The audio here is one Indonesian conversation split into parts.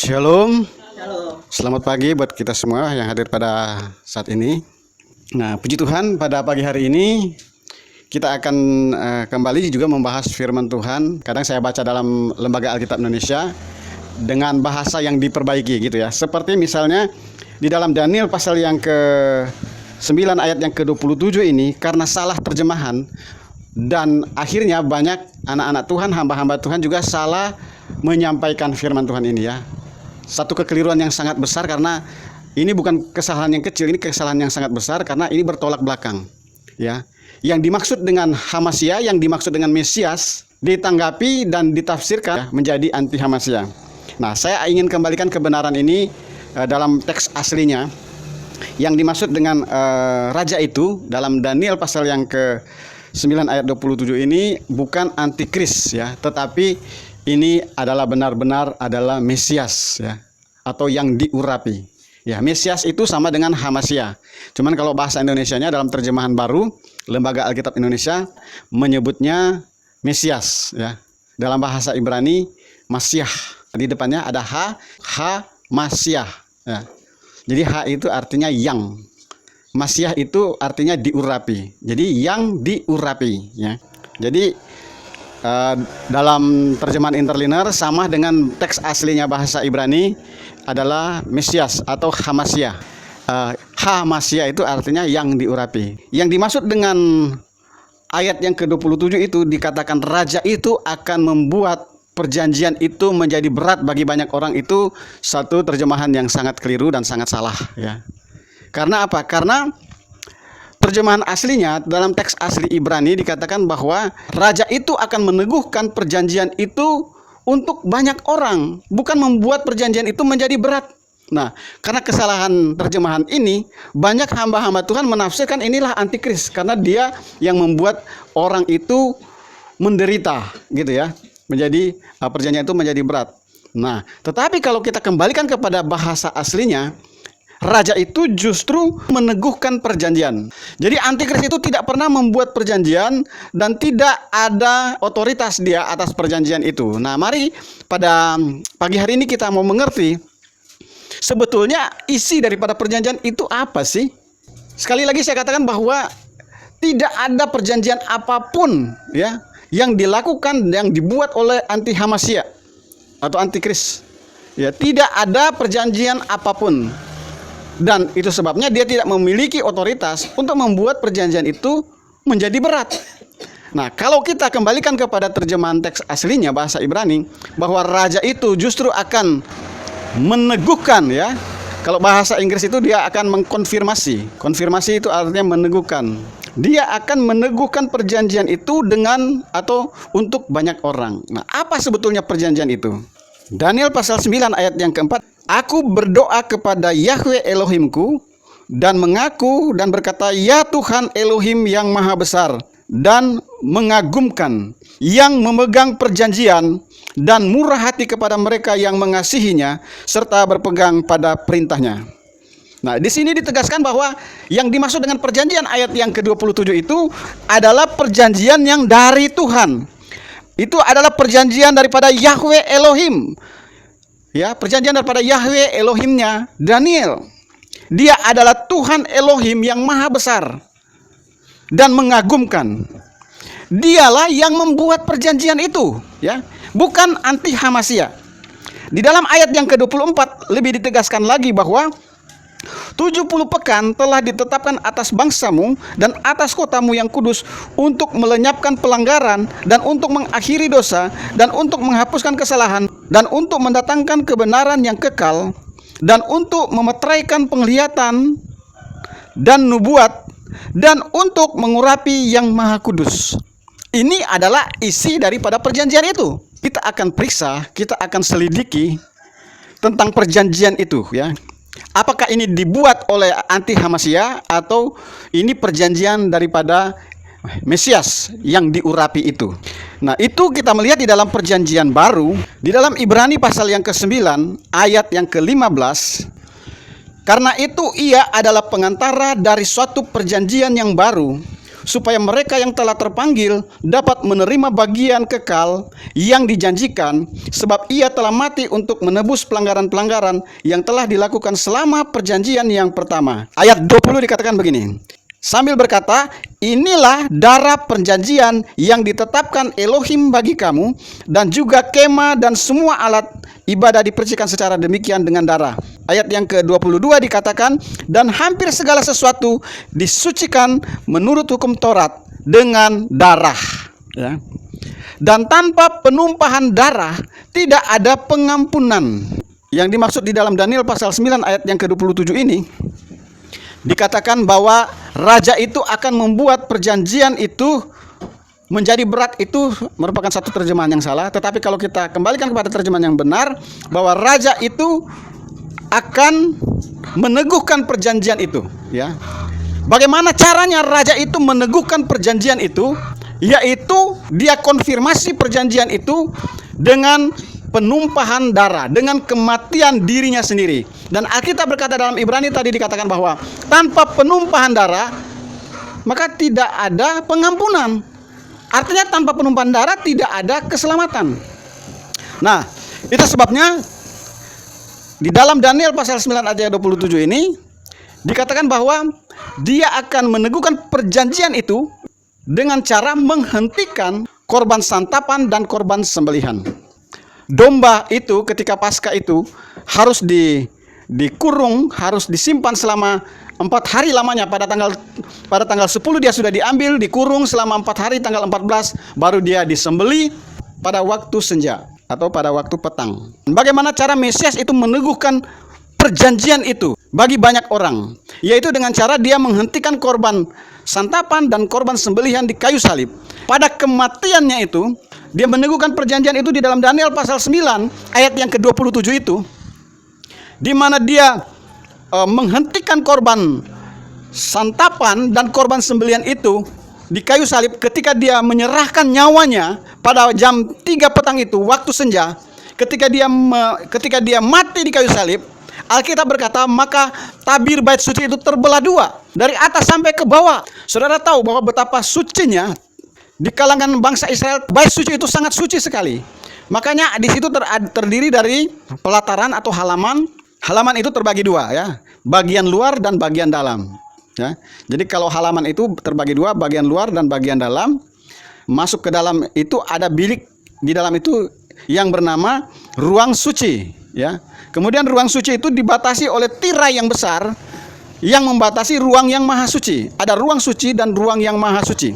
Shalom, Halo. selamat pagi buat kita semua yang hadir pada saat ini. Nah, puji Tuhan, pada pagi hari ini kita akan kembali juga membahas firman Tuhan. Kadang saya baca dalam Lembaga Alkitab Indonesia dengan bahasa yang diperbaiki gitu ya. Seperti misalnya di dalam Daniel pasal yang ke-9 ayat yang ke-27 ini, karena salah terjemahan dan akhirnya banyak anak-anak Tuhan, hamba-hamba Tuhan juga salah menyampaikan firman Tuhan ini ya. Satu kekeliruan yang sangat besar, karena ini bukan kesalahan yang kecil, ini kesalahan yang sangat besar karena ini bertolak belakang ya. Yang dimaksud dengan Hamasia, yang dimaksud dengan Mesias ditanggapi dan ditafsirkan menjadi anti Hamasia. Nah, saya ingin kembalikan kebenaran ini dalam teks aslinya. Yang dimaksud dengan raja itu dalam Daniel pasal yang ke-9 ayat 27 ini bukan antikris ya, tetapi ini adalah benar-benar adalah Mesias ya, atau yang diurapi. Ya, Mesias itu sama dengan Hamasia. Cuman kalau bahasa Indonesianya dalam terjemahan baru Lembaga Alkitab Indonesia menyebutnya Mesias ya. Dalam bahasa Ibrani Masyah. Di depannya ada Masyah ya. Jadi H itu artinya yang. Masyah itu artinya diurapi. Jadi yang diurapi ya. Jadi dalam terjemahan interlinear sama dengan teks aslinya bahasa Ibrani adalah Mesias atau Hamasia. Hamasia itu artinya yang diurapi. Yang dimaksud dengan ayat yang ke-27 itu dikatakan raja itu akan membuat perjanjian itu menjadi berat bagi banyak orang, itu satu terjemahan yang sangat keliru dan sangat salah ya. Karena apa? Karena terjemahan aslinya dalam teks asli Ibrani dikatakan bahwa raja itu akan meneguhkan perjanjian itu untuk banyak orang, bukan membuat perjanjian itu menjadi berat. Nah, karena kesalahan terjemahan ini, banyak hamba-hamba Tuhan menafsirkan inilah antikris karena dia yang membuat orang itu menderita gitu ya, menjadi perjanjian itu menjadi berat. Nah, tetapi kalau kita kembalikan kepada bahasa aslinya, raja itu justru meneguhkan perjanjian. Jadi antikris itu tidak pernah membuat perjanjian dan tidak ada otoritas dia atas perjanjian itu. Nah, mari pada pagi hari ini kita mau mengerti sebetulnya isi daripada perjanjian itu apa sih? Sekali lagi saya katakan bahwa tidak ada perjanjian apapun ya yang dilakukan, yang dibuat oleh anti Hamasia atau antikris. Ya, tidak ada perjanjian apapun. Dan itu sebabnya dia tidak memiliki otoritas untuk membuat perjanjian itu menjadi berat. Nah, kalau kita kembalikan kepada terjemahan teks aslinya bahasa Ibrani, bahwa raja itu justru akan meneguhkan ya. Kalau bahasa Inggris itu dia akan mengkonfirmasi. Konfirmasi itu artinya meneguhkan. Dia akan meneguhkan perjanjian itu dengan atau untuk banyak orang. Nah, apa sebetulnya perjanjian itu? Daniel pasal 9 ayat yang keempat, aku berdoa kepada Yahweh Elohimku dan mengaku dan berkata, ya Tuhan Elohim yang maha besar dan mengagumkan, yang memegang perjanjian dan murah hati kepada mereka yang mengasihinya serta berpegang pada perintahnya. Nah, di sini ditegaskan bahwa yang dimaksud dengan perjanjian ayat yang ke-27 itu adalah perjanjian yang dari Tuhan. Itu adalah perjanjian daripada Yahweh Elohim. Ya, perjanjian daripada Yahweh Elohimnya Daniel. Dia adalah Tuhan Elohim yang maha besar dan mengagumkan. Dialah yang membuat perjanjian itu, ya, bukan anti Hamasia. Di dalam ayat yang ke-24 lebih ditegaskan lagi bahwa 70 pekan telah ditetapkan atas bangsamu dan atas kotamu yang kudus untuk melenyapkan pelanggaran dan untuk mengakhiri dosa dan untuk menghapuskan kesalahan dan untuk mendatangkan kebenaran yang kekal dan untuk memeteraikan penglihatan dan nubuat dan untuk mengurapi yang maha kudus. Ini adalah isi daripada perjanjian itu. Kita akan periksa, kita akan selidiki tentang perjanjian itu ya. Apakah ini dibuat oleh anti Hamasia atau ini perjanjian daripada Mesias yang diurapi itu. Nah, itu kita melihat di dalam perjanjian baru, di dalam Ibrani pasal yang ke-9 ayat yang ke-15. Karena itu ia adalah pengantara dari suatu perjanjian yang baru supaya mereka yang telah terpanggil dapat menerima bagian kekal yang dijanjikan, sebab ia telah mati untuk menebus pelanggaran-pelanggaran yang telah dilakukan selama perjanjian yang pertama. Ayat 20 dikatakan begini, sambil berkata, inilah darah perjanjian yang ditetapkan Elohim bagi kamu, dan juga kemah dan semua alat ibadah dipercikan secara demikian dengan darah. Ayat yang ke-22 dikatakan, dan hampir segala sesuatu disucikan menurut hukum Taurat dengan darah. Ya. Dan tanpa penumpahan darah tidak ada pengampunan. Yang dimaksud di dalam Daniel pasal 9 ayat yang ke-27 ini, dikatakan bahwa raja itu akan membuat perjanjian itu menjadi berat. Itu merupakan satu terjemahan yang salah. Tetapi kalau kita kembalikan kepada terjemahan yang benar, bahwa raja itu akan meneguhkan perjanjian itu. Ya. Bagaimana caranya raja itu meneguhkan perjanjian itu? Yaitu dia konfirmasi perjanjian itu dengan penumpahan darah, dengan kematian dirinya sendiri. Dan Alkitab berkata dalam Ibrani tadi dikatakan bahwa tanpa penumpahan darah maka tidak ada pengampunan. Artinya tanpa penumpahan darah tidak ada keselamatan. Nah, itu sebabnya di dalam Daniel pasal 9 ayat 27 ini dikatakan bahwa dia akan meneguhkan perjanjian itu dengan cara menghentikan korban santapan dan korban sembelihan. Domba itu ketika Paskah itu harus dikurung, harus disimpan selama 4 hari lamanya. Pada tanggal 10 dia sudah diambil, dikurung selama 4 hari, tanggal 14 baru dia disembeli pada waktu senja atau pada waktu petang. Bagaimana cara Mesias itu meneguhkan perjanjian itu bagi banyak orang? Yaitu dengan cara dia menghentikan korban santapan dan korban sembelihan di kayu salib. Pada kematiannya itu, dia meneguhkan perjanjian itu di dalam Daniel pasal 9 ayat yang ke-27 itu, di mana dia menghentikan korban santapan dan korban sembelihan itu di kayu salib ketika dia menyerahkan nyawanya pada jam 3 petang itu, waktu senja, ketika dia mati di kayu salib. Alkitab berkata, maka tabir bait suci itu terbelah dua, dari atas sampai ke bawah. Saudara tahu bahwa betapa sucinya di kalangan bangsa Israel, bait suci itu sangat suci sekali. Makanya di situ terdiri dari pelataran atau halaman. Halaman itu terbagi dua, ya, bagian luar dan bagian dalam. Ya. Jadi kalau halaman itu terbagi dua, bagian luar dan bagian dalam. Masuk ke dalam itu ada bilik di dalam itu yang bernama ruang suci. Ya. Kemudian ruang suci itu dibatasi oleh tirai yang besar yang membatasi ruang yang maha suci. Ada ruang suci dan ruang yang maha suci.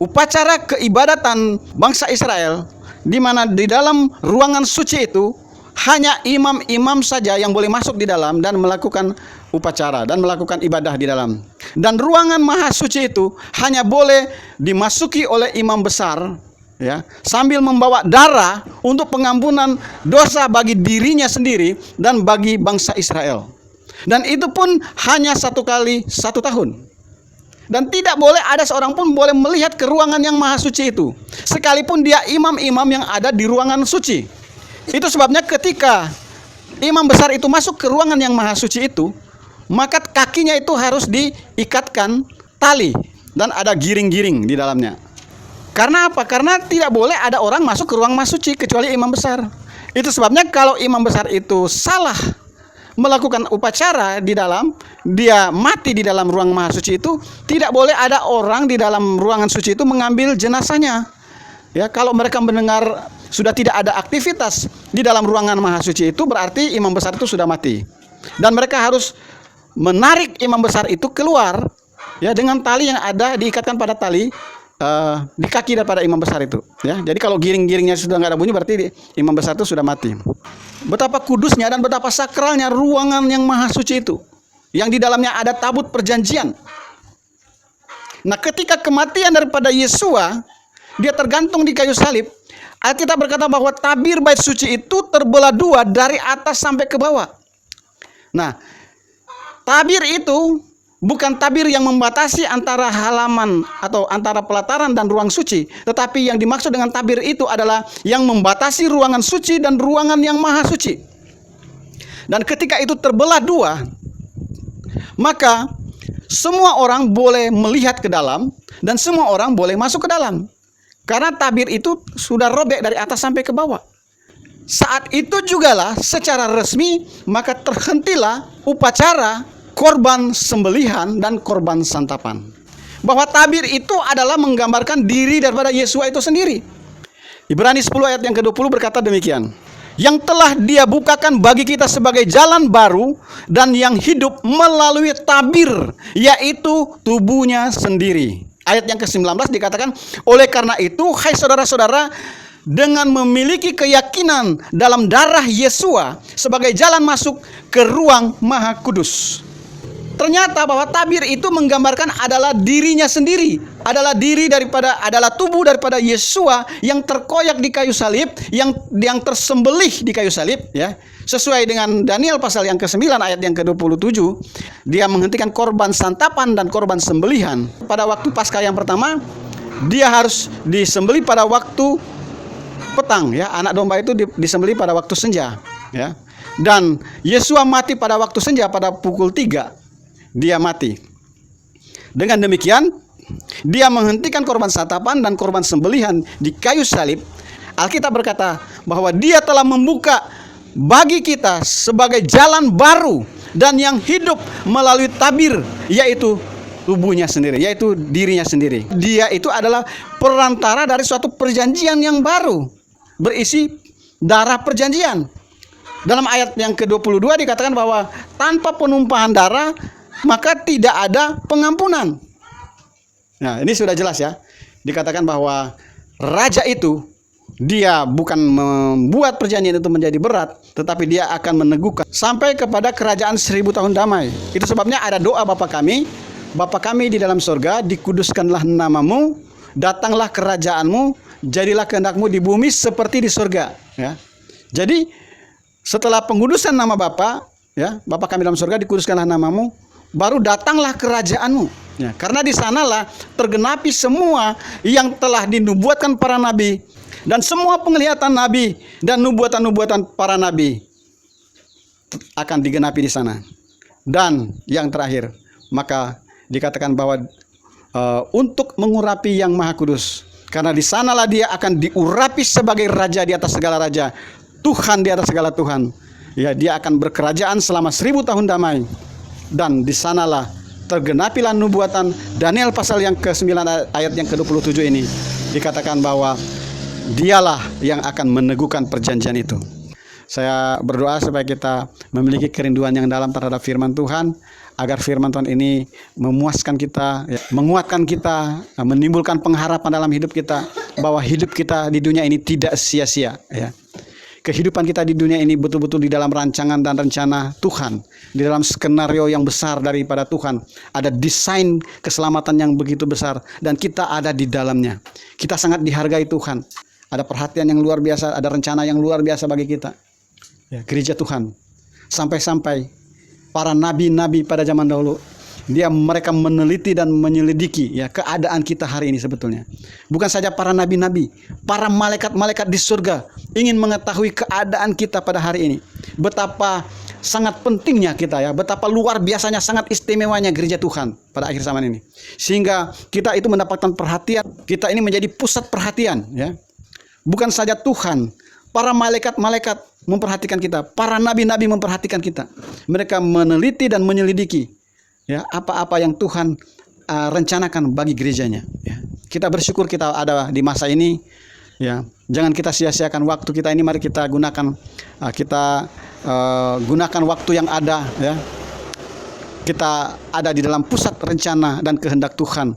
Upacara keibadatan bangsa Israel, di mana di dalam ruangan suci itu hanya imam-imam saja yang boleh masuk di dalam dan melakukan upacara dan melakukan ibadah di dalam. Dan ruangan maha suci itu hanya boleh dimasuki oleh imam besar, ya, sambil membawa darah untuk pengampunan dosa bagi dirinya sendiri dan bagi bangsa Israel. Dan itu pun hanya 1 kali 1 tahun. Dan tidak boleh ada seorang pun boleh melihat ke ruangan yang maha suci itu, sekalipun dia imam-imam yang ada di ruangan suci. Itu sebabnya ketika imam besar itu masuk ke ruangan yang maha suci itu, maka kakinya itu harus diikatkan tali dan ada giring-giring di dalamnya. Karena apa? Karena tidak boleh ada orang masuk ke ruang maha suci kecuali imam besar. Itu sebabnya kalau imam besar itu salah melakukan upacara di dalam, dia mati di dalam ruang maha suci itu, tidak boleh ada orang di dalam ruangan suci itu mengambil jenazahnya. Ya, kalau mereka mendengar sudah tidak ada aktivitas di dalam ruangan maha suci itu, berarti imam besar itu sudah mati. Dan mereka harus menarik imam besar itu keluar, ya, dengan tali yang ada diikatkan pada tali di kaki daripada imam besar itu. Ya, jadi kalau giring-giringnya sudah nggak ada bunyi, berarti imam besar itu sudah mati. Betapa kudusnya dan betapa sakralnya ruangan yang maha suci itu, yang di dalamnya ada tabut perjanjian. Nah, ketika kematian daripada Yesua, dia tergantung di kayu salib. Alkitab berkata bahwa tabir bait suci itu terbelah dua dari atas sampai ke bawah. Nah, tabir itu bukan tabir yang membatasi antara halaman atau antara pelataran dan ruang suci, tetapi yang dimaksud dengan tabir itu adalah yang membatasi ruangan suci dan ruangan yang maha suci. Dan ketika itu terbelah dua, maka semua orang boleh melihat ke dalam dan semua orang boleh masuk ke dalam. Karena tabir itu sudah robek dari atas sampai ke bawah. Saat itu jugalah secara resmi maka terhentilah upacara korban sembelihan dan korban santapan. Bahwa tabir itu adalah menggambarkan diri daripada Yesua itu sendiri. Ibrani 10 ayat yang ke-20 berkata demikian. Yang telah Dia bukakan bagi kita sebagai jalan baru dan yang hidup melalui tabir, yaitu tubuhnya sendiri. Ayat yang ke-19 dikatakan, oleh karena itu, hai saudara-saudara, dengan memiliki keyakinan dalam darah Yesua sebagai jalan masuk ke ruang Maha Kudus. Ternyata bahwa tabir itu menggambarkan adalah dirinya sendiri, adalah tubuh daripada Yesua yang terkoyak di kayu salib, yang tersembelih di kayu salib, ya. Sesuai dengan Daniel pasal yang ke-9 ayat yang ke-27, dia menghentikan korban santapan dan korban sembelihan. Pada waktu Paskah yang pertama, dia harus disembelih pada waktu petang, ya. Anak domba itu disembelih pada waktu senja, ya. Dan Yesua mati pada waktu senja, pada pukul 3 dia mati. Dengan demikian, dia menghentikan korban santapan dan korban sembelihan di kayu salib. Alkitab berkata bahwa dia telah membuka bagi kita sebagai jalan baru dan yang hidup melalui tabir, yaitu tubuhnya sendiri, yaitu dirinya sendiri. Dia itu adalah perantara dari suatu perjanjian yang baru, berisi darah perjanjian. Dalam ayat yang ke-22 dikatakan bahwa tanpa penumpahan darah maka tidak ada pengampunan. Nah, ini sudah jelas, ya. Dikatakan bahwa raja itu dia bukan membuat perjanjian itu menjadi berat, tetapi dia akan meneguhkan sampai kepada kerajaan 1000 tahun damai. Itu sebabnya ada doa Bapa kami di dalam surga, dikuduskanlah namamu, datanglah kerajaanmu, jadilah kehendakmu di bumi seperti di surga, ya. Jadi setelah pengudusan nama Bapa, ya, Bapa kami dalam surga, dikuduskanlah namamu, baru datanglah kerajaanmu, ya. Karena di sanalah tergenapi semua yang telah dinubuatkan para nabi, dan semua penglihatan nabi dan nubuatan-nubuatan para nabi akan digenapi di sana. Dan yang terakhir, maka dikatakan bahwa untuk mengurapi yang Maha Kudus, karena di sanalah dia akan diurapi sebagai raja di atas segala raja, Tuhan di atas segala Tuhan. Ya, dia akan berkerajaan selama 1000 tahun damai. Dan di sanalah tergenapilah nubuatan Daniel pasal yang ke-9 ayat yang ke-27 ini. Dikatakan bahwa dialah yang akan meneguhkan perjanjian itu. Saya berdoa supaya kita memiliki kerinduan yang dalam terhadap firman Tuhan, agar firman Tuhan ini memuaskan kita, ya, menguatkan kita, menimbulkan pengharapan dalam hidup kita, bahwa hidup kita di dunia ini tidak sia-sia, ya. Kehidupan kita di dunia ini betul-betul di dalam rancangan dan rencana Tuhan, di dalam skenario yang besar daripada Tuhan. Ada desain keselamatan yang begitu besar, dan kita ada di dalamnya. Kita sangat dihargai Tuhan. Ada perhatian yang luar biasa, ada rencana yang luar biasa bagi kita, ya, gereja Tuhan. Sampai-sampai para nabi-nabi pada zaman dahulu, mereka meneliti dan menyelidiki, ya, keadaan kita hari ini sebetulnya. Bukan saja para nabi-nabi, para malaikat-malaikat di surga ingin mengetahui keadaan kita pada hari ini. Betapa sangat pentingnya kita, ya, betapa luar biasanya, sangat istimewanya gereja Tuhan pada akhir zaman ini. Sehingga kita itu mendapatkan perhatian, kita ini menjadi pusat perhatian, ya. Bukan saja Tuhan, para malaikat-malaikat memperhatikan kita, para nabi-nabi memperhatikan kita. Mereka meneliti dan menyelidiki, ya, apa-apa yang Tuhan rencanakan bagi gerejanya, ya. Kita bersyukur kita ada di masa ini, ya. Jangan kita sia-siakan waktu kita ini. Mari kita gunakan gunakan waktu yang ada, ya. Kita ada di dalam pusat rencana dan kehendak Tuhan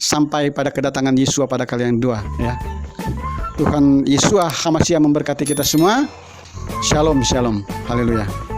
sampai pada kedatangan Yesua pada kali yang kedua, ya. Tuhan Yesua HaMashiach memberkati kita semua. Shalom, shalom. Haleluya.